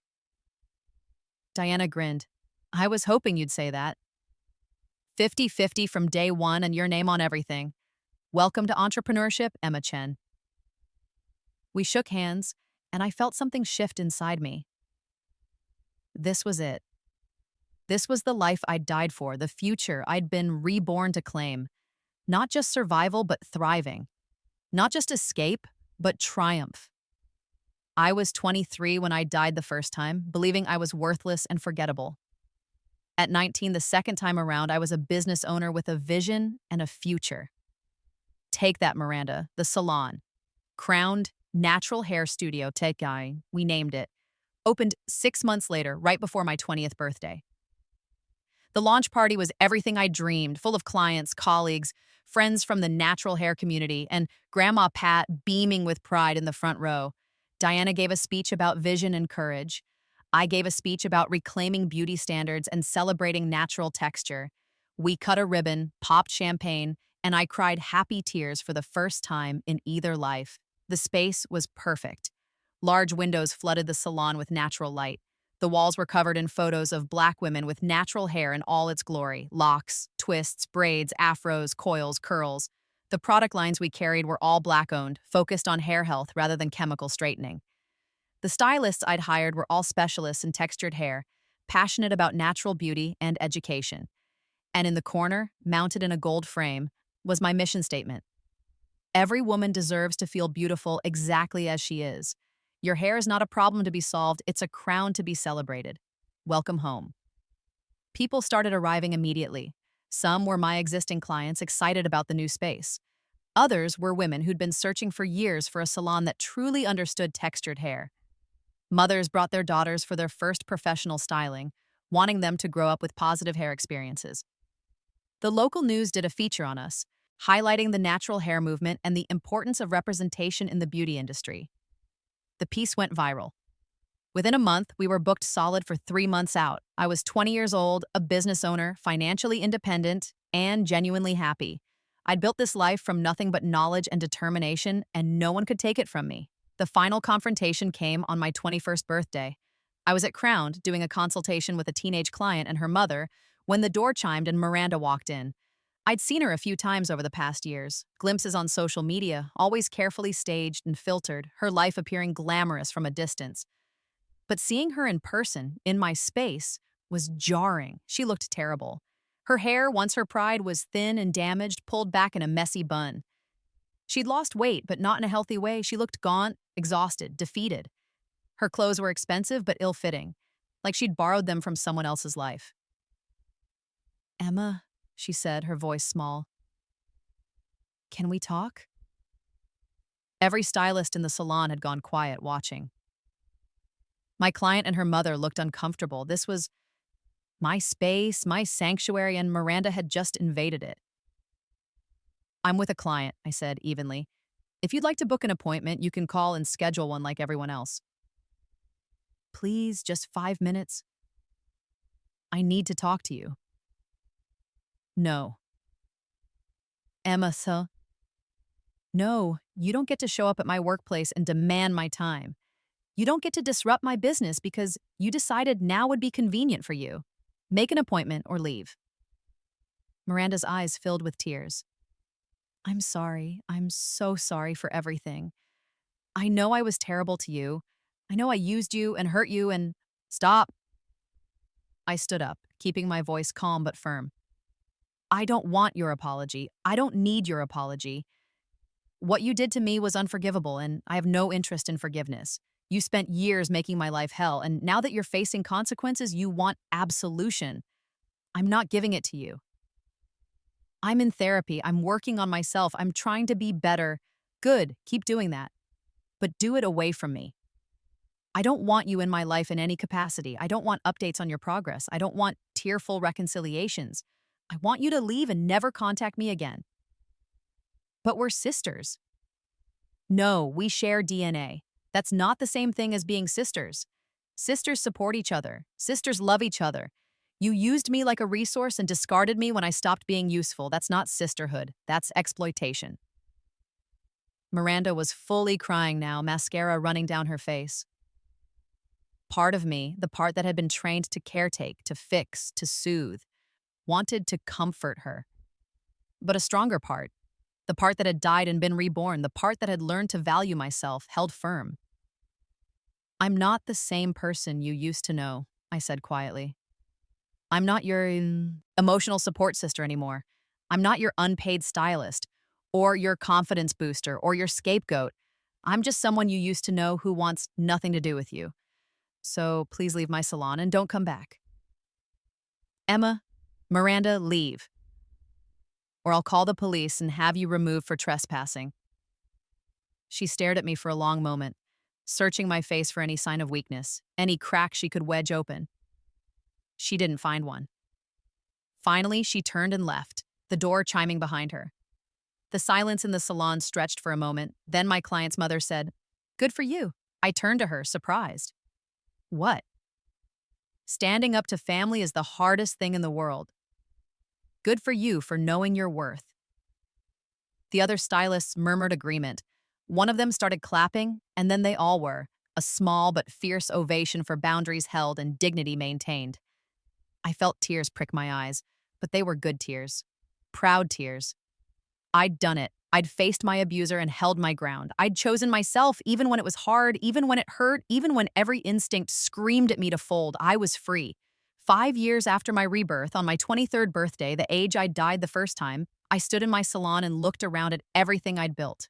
Diana grinned. I was hoping you'd say that. 50-50 from day one and your name on everything. Welcome to entrepreneurship, Emma Chen. We shook hands, and I felt something shift inside me. This was it. This was the life I'd died for, the future I'd been reborn to claim. Not just survival, but thriving. Not just escape, but triumph. I was 23 when I died the first time, believing I was worthless and forgettable. At 19, the second time around, I was a business owner with a vision and a future. Take that, Miranda, the salon. Crowned Natural Hair Studio, Tekai, we named it. Opened 6 months later, right before my 20th birthday. The launch party was everything I dreamed, full of clients, colleagues, friends from the natural hair community, and Grandma Pat beaming with pride in the front row. Diana gave a speech about vision and courage. I gave a speech about reclaiming beauty standards and celebrating natural texture. We cut a ribbon, popped champagne, and I cried happy tears for the first time in either life. The space was perfect. Large windows flooded the salon with natural light. The walls were covered in photos of Black women with natural hair in all its glory. Locks, twists, braids, afros, coils, curls. The product lines we carried were all Black-owned, focused on hair health rather than chemical straightening. The stylists I'd hired were all specialists in textured hair, passionate about natural beauty and education. And in the corner, mounted in a gold frame, was my mission statement. Every woman deserves to feel beautiful exactly as she is. Your hair is not a problem to be solved, it's a crown to be celebrated. Welcome home. People started arriving immediately. Some were my existing clients excited about the new space. Others were women who'd been searching for years for a salon that truly understood textured hair. Mothers brought their daughters for their first professional styling, wanting them to grow up with positive hair experiences. The local news did a feature on us, highlighting the natural hair movement and the importance of representation in the beauty industry. The piece went viral. Within a month, we were booked solid for 3 months out. I was 20 years old, a business owner, financially independent, and genuinely happy. I'd built this life from nothing but knowledge and determination, and no one could take it from me. The final confrontation came on my 21st birthday. I was at Crowned doing a consultation with a teenage client and her mother when the door chimed and Miranda walked in. I'd seen her a few times over the past years, glimpses on social media, always carefully staged and filtered, her life appearing glamorous from a distance. But seeing her in person, in my space, was jarring. She looked terrible. Her hair, once her pride, was thin and damaged, pulled back in a messy bun. She'd lost weight, but not in a healthy way. She looked gaunt, exhausted, defeated. Her clothes were expensive but ill-fitting, like she'd borrowed them from someone else's life. "Emma," she said, her voice small. "Can we talk?" Every stylist in the salon had gone quiet, watching. My client and her mother looked uncomfortable. This was my space, my sanctuary, and Miranda had just invaded it. "I'm with a client," I said evenly. "If you'd like to book an appointment, you can call and schedule one like everyone else." "Please, just 5 minutes. I need to talk to you." "No." "Emma, so?" "No, you don't get to show up at my workplace and demand my time. You don't get to disrupt my business because you decided now would be convenient for you. Make an appointment or leave." Miranda's eyes filled with tears. "I'm sorry. I'm so sorry for everything. I know I was terrible to you. I know I used you and hurt you and—" "Stop." I stood up, keeping my voice calm but firm. "I don't want your apology. I don't need your apology. What you did to me was unforgivable, and I have no interest in forgiveness. You spent years making my life hell, and now that you're facing consequences, you want absolution. I'm not giving it to you. I'm in therapy. I'm working on myself. I'm trying to be better. Good, keep doing that. But do it away from me. I don't want you in my life in any capacity. I don't want updates on your progress. I don't want tearful reconciliations. I want you to leave and never contact me again." "But we're sisters." "No, we share DNA. That's not the same thing as being sisters. Sisters support each other. Sisters love each other. You used me like a resource and discarded me when I stopped being useful. That's not sisterhood. That's exploitation." Miranda was fully crying now, mascara running down her face. Part of me, the part that had been trained to caretake, to fix, to soothe, wanted to comfort her. But a stronger part, the part that had died and been reborn, the part that had learned to value myself, held firm. "I'm not the same person you used to know," I said quietly. "I'm not your emotional support sister anymore. I'm not your unpaid stylist, or your confidence booster, or your scapegoat. I'm just someone you used to know who wants nothing to do with you. So please leave my salon and don't come back." "Emma, Miranda, leave. Or I'll call the police and have you removed for trespassing." She stared at me for a long moment, searching my face for any sign of weakness, any crack she could wedge open. She didn't find one. Finally, she turned and left, the door chiming behind her. The silence in the salon stretched for a moment. Then my client's mother said, "Good for you." I turned to her, surprised. "What?" "Standing up to family is the hardest thing in the world. Good for you for knowing your worth." The other stylists murmured agreement. One of them started clapping, and then they all were, a small but fierce ovation for boundaries held and dignity maintained. I felt tears prick my eyes, but they were good tears. Proud tears. I'd done it. I'd faced my abuser and held my ground. I'd chosen myself even when it was hard, even when it hurt, even when every instinct screamed at me to fold. I was free. 5 years after my rebirth, on my 23rd birthday, the age I'd died the first time, I stood in my salon and looked around at everything I'd built.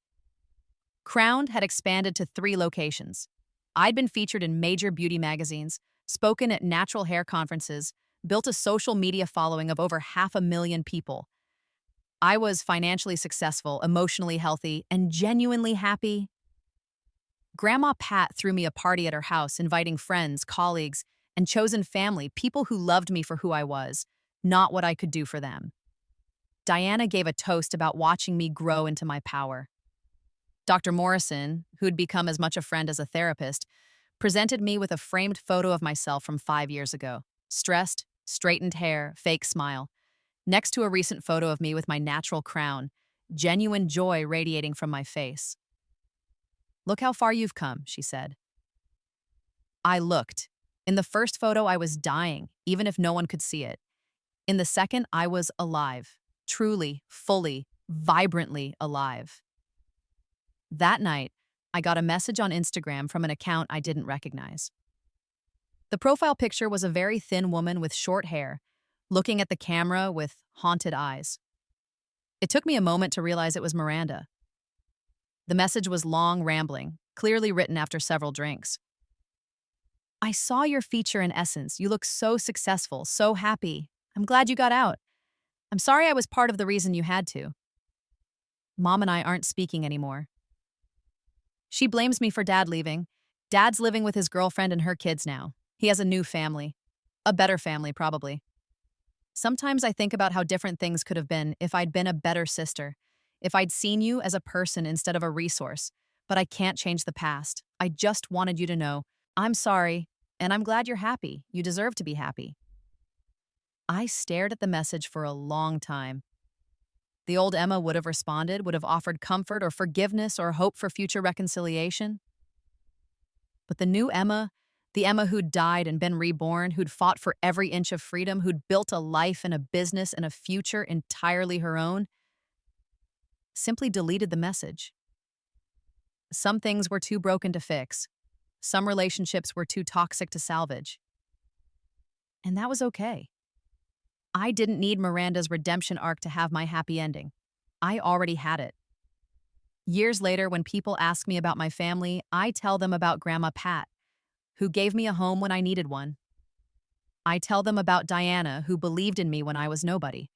Crowned had expanded to 3 locations. I'd been featured in major beauty magazines, spoken at natural hair conferences, built a social media following of over 500,000 people. I was financially successful, emotionally healthy, and genuinely happy. Grandma Pat threw me a party at her house, inviting friends, colleagues, and chosen family, people who loved me for who I was, not what I could do for them. Diana gave a toast about watching me grow into my power. Dr. Morrison, who'd become as much a friend as a therapist, presented me with a framed photo of myself from 5 years ago. Stressed, straightened hair, fake smile. Next to a recent photo of me with my natural crown, genuine joy radiating from my face. "Look how far you've come," she said. I looked. In the first photo, I was dying, even if no one could see it. In the second, I was alive. Truly, fully, vibrantly alive. That night, I got a message on Instagram from an account I didn't recognize. The profile picture was a very thin woman with short hair, looking at the camera with haunted eyes. It took me a moment to realize it was Miranda. The message was long, rambling, clearly written after several drinks. "I saw your feature in Essence. You look so successful, so happy. I'm glad you got out. I'm sorry I was part of the reason you had to. Mom and I aren't speaking anymore. She blames me for Dad leaving. Dad's living with his girlfriend and her kids now. He has a new family. A better family, probably. Sometimes I think about how different things could have been if I'd been a better sister, if I'd seen you as a person instead of a resource. But I can't change the past. I just wanted you to know, I'm sorry, and I'm glad you're happy. You deserve to be happy." I stared at the message for a long time. The old Emma would have responded, would have offered comfort or forgiveness or hope for future reconciliation. But the new Emma, the Emma who'd died and been reborn, who'd fought for every inch of freedom, who'd built a life and a business and a future entirely her own, simply deleted the message. Some things were too broken to fix. Some relationships were too toxic to salvage. And that was okay. I didn't need Miranda's redemption arc to have my happy ending. I already had it. Years later, when people ask me about my family, I tell them about Grandma Pat, who gave me a home when I needed one. I tell them about Diana, who believed in me when I was nobody.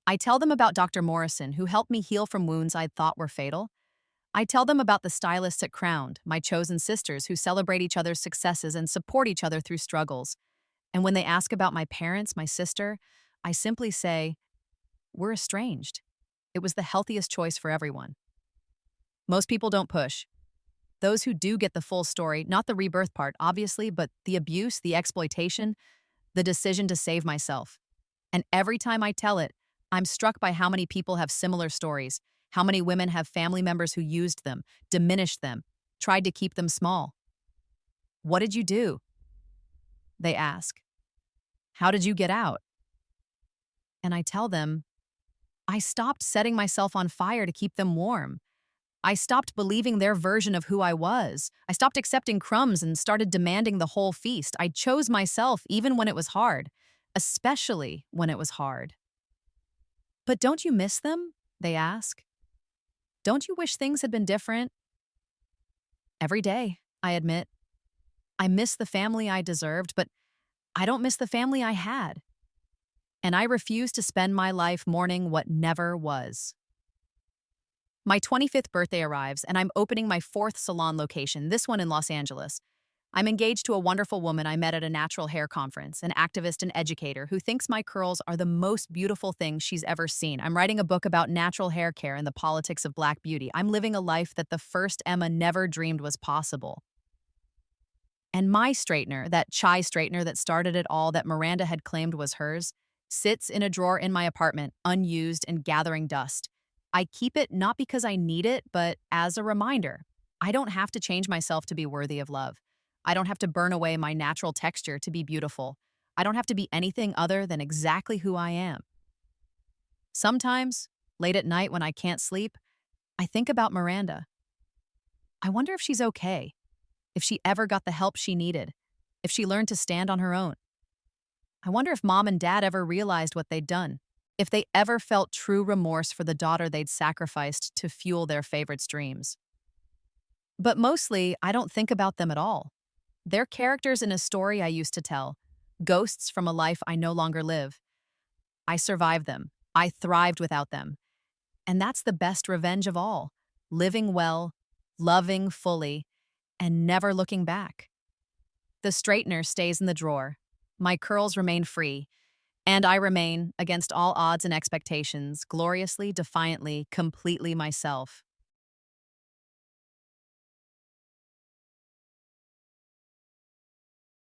I tell them about Dr. Morrison, who helped me heal from wounds I'd thought were fatal. I tell them about the stylists at Crowned, my chosen sisters who celebrate each other's successes and support each other through struggles. And when they ask about my parents, my sister, I simply say, we're estranged. It was the healthiest choice for everyone. Most people don't push. Those who do get the full story, not the rebirth part, obviously, but the abuse, the exploitation, the decision to save myself. And every time I tell it, I'm struck by how many people have similar stories, how many women have family members who used them, diminished them, tried to keep them small. "What did you do?" they ask. "How did you get out?" And I tell them, I stopped setting myself on fire to keep them warm. I stopped believing their version of who I was. I stopped accepting crumbs and started demanding the whole feast. I chose myself even when it was hard, especially when it was hard. "But don't you miss them?" they ask. "Don't you wish things had been different?" Every day, I admit. I miss the family I deserved, but I don't miss the family I had. And I refuse to spend my life mourning what never was. My 25th birthday arrives, and I'm opening my 4th salon location, this one in Los Angeles. I'm engaged to a wonderful woman I met at a natural hair conference, an activist and educator who thinks my curls are the most beautiful thing she's ever seen. I'm writing a book about natural hair care and the politics of Black beauty. I'm living a life that the first Emma never dreamed was possible. And my straightener, that chai straightener that started it all that Miranda had claimed was hers, sits in a drawer in my apartment, unused and gathering dust. I keep it not because I need it, but as a reminder. I don't have to change myself to be worthy of love. I don't have to burn away my natural texture to be beautiful. I don't have to be anything other than exactly who I am. Sometimes, late at night when I can't sleep, I think about Miranda. I wonder if she's okay, if she ever got the help she needed, if she learned to stand on her own. I wonder if Mom and Dad ever realized what they'd done, if they ever felt true remorse for the daughter they'd sacrificed to fuel their favorite's dreams. But mostly, I don't think about them at all. They're characters in a story I used to tell, ghosts from a life I no longer live. I survived them. I thrived without them. And that's the best revenge of all: living well, loving fully, and never looking back. The straightener stays in the drawer. My curls remain free, and I remain, against all odds and expectations, gloriously, defiantly, completely myself.